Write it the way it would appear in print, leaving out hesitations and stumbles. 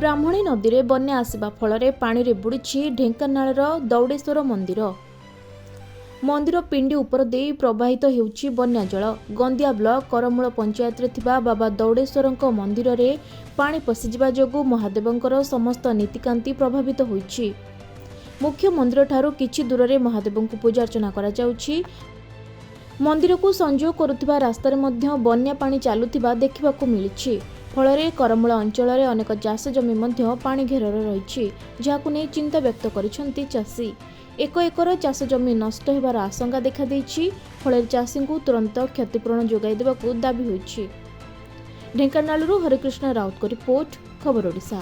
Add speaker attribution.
Speaker 1: ब्राह्मणी नदी में बन्या आसिबा फल पानी रे बुड़ीछि ढेंकानाल दौड़ेश्वर मंदिर। मंदिर पिंडी उपर दे प्रवाहित हेउछि बन्या जल। गंदिया ब्लॉक करमूल पंचायत रे थिबा बाबा दौड़ेश्वर मंदिर रे पानी पशिजिबा जोगु महादेवंकर समस्त नीतिकांति प्रभावित होइछि। मुख्य मंदिर ठारू किछि दूर रे महादेव को पूजा अर्चना करा जाउछि। मंदिर को संजोग करुथिबा रास्ता रे मध्य बन्या पानी चालुथिबा देखिबाकू मिलिछि। फल करमूल अंचल रे अनेक चाष जमी मध्य पानी घेरर रहिछि, जाहाकू नै चिंता व्यक्त करिसेंति चाषी। 1 एकर चाष जमी नष्ट हेबार आशंका देखा देइछि। फल चाषी को तुरंत क्षतिपूरण जोगाई देबाकू दाबी होइछि। ढेंकानालरू हरिकृष्ण राउत को रिपोर्ट, खबर ओडिशा।